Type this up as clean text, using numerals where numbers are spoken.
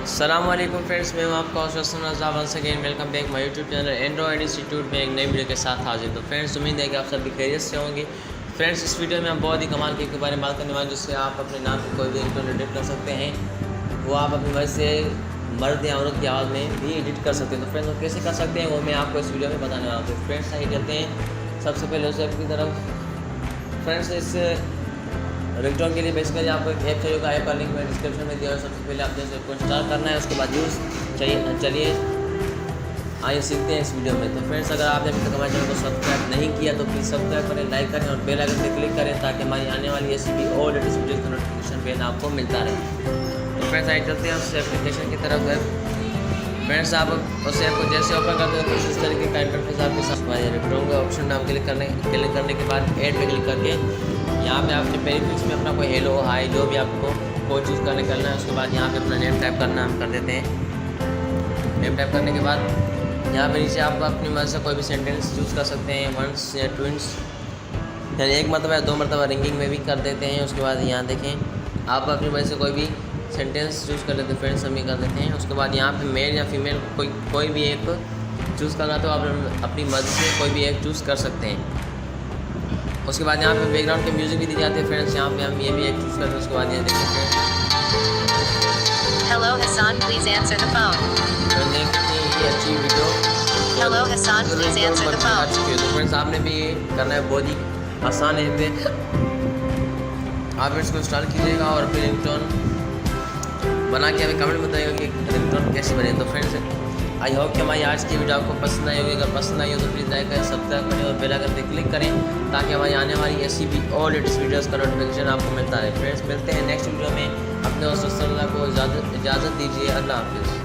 अस्सलाम वालेकुम फ्रेंड्स, मैं हूं आपका host once again welcome back my YouTube channel android institute में एक नई वीडियो के साथ हाजिर। तो फ्रेंड्स, उम्मीद है कि आप सभी खैरियत से होंगे। फ्रेंड्स, इस वीडियो में हम बहुत ही कमाल के बारे में बात करने वाले, जिससे आप अपने नाम पर कोई भी रिंगटोन एडिट कर सकते हैं। वो आप अपनी मर्ज़ी से मर्द या औरत की आवाज़ में भी एडिट कर सकते हैं। तो फ्रेंड्स, वो कैसे कर सकते हैं वो मैं आपको इस वीडियो में बताने वाला हूँ। तो फ्रेंड्स, आइए चलते हैं सबसे पहले उस ऐप की तरफ। फ्रेंड्स, इस रिंगटोन के लिए बेसिकली आपको एक ऐप चाहिए होगा। ऐप का लिंक मैं डिस्क्रिप्शन में दिया है। सबसे पहले आपने इसको इंस्टॉल करना है, उसके बाद यूज़ चलिए आइए सीखते हैं इस वीडियो में। तो फ्रेंड्स, अगर आपने अभी तक हमारे चैनल को सब्सक्राइब नहीं किया तो प्लीज़ सब्सक्राइब करें, लाइक करें और बेल आइकन पर क्लिक करें, ताकि हमारी आने वाली ऐसी भी और लेटेस्ट वीडियो का नोटिफिकेशन बेल आपको मिलता रहे। तो फ्रेंड्स, आइए चलते हैं उस एप्लीकेशन की तरफ है। फ्रेंड्स, आप उस ऐप को जैसे ओपन करते हैं कुछ इस तरीके का इंटरफेस आपके साथ आएगा। रिंगटोन का ऑप्शन में आप क्लिक करने के बाद ऐड पे क्लिक करके यहाँ पे आपने पहले पिक्स में अपना कोई हेलो हाई जो भी आपको कोई चूज़ करना है। उसके बाद यहाँ पे अपना नेम टाइप करना हम कर देते हैं। नेम टाइप करने के बाद यहाँ पे नीचे आप अपनी मर्ज़ी से कोई भी सेंटेंस चूज़ कर सकते हैं, वंस या ट्विंस, यानी एक मरतबा या दो मरतबा रिंगिंग में भी कर देते हैं। उसके बाद यहाँ देखें आप अपनी मर्ज़ी से कोई भी सेंटेंस चूज़ कर लेते हैं। फ्रेंड्स, हम ये कर देते हैं। उसके बाद यहाँ पे मेल या फीमेल कोई भी एक चूज़ करना तो आप अपनी मर्ज़ी से कोई भी एक चूज़ कर सकते हैं। उसके बाद यहाँ पे बैकग्राउंड के म्यूज़िक भी दी जाती है। फ्रेंड्स, यहाँ पे हम ये भी एक चूज़ करते हैं। उसके बाद यहाँ देखते हैं Hello Hassan, please answer the phone. ये अच्छी video Hello Hassan, please answer the phone. तो फ्रेंड्स, आपने भी ये करना है, बहुत ही आसान है। पे आप इसको इंस्टॉल कीजिएगा और फिर रिंगटोन बना के हमें कमेंट में बताइएगा कि रिंगटोन कैसे बने। तो फ्रेंड्स, आई होप कि हमारी आज की वीडियो आपको पसंद आई होगी। अगर पसंद आई हो तो प्लीज़ लाइक करें, सब्सक्राइब करें और बेल आइकन पर क्लिक करें, ताकि हमारी आने वाली ऐसी भी और लेटेस्ट वीडियोज़ का नोटिफिकेशन आपको मिलता रहे। फ्रेंड्स, मिलते हैं नेक्स्ट वीडियो में। अपने दोस्तों को इजाज़त दीजिए। अल्लाह हाफिज़।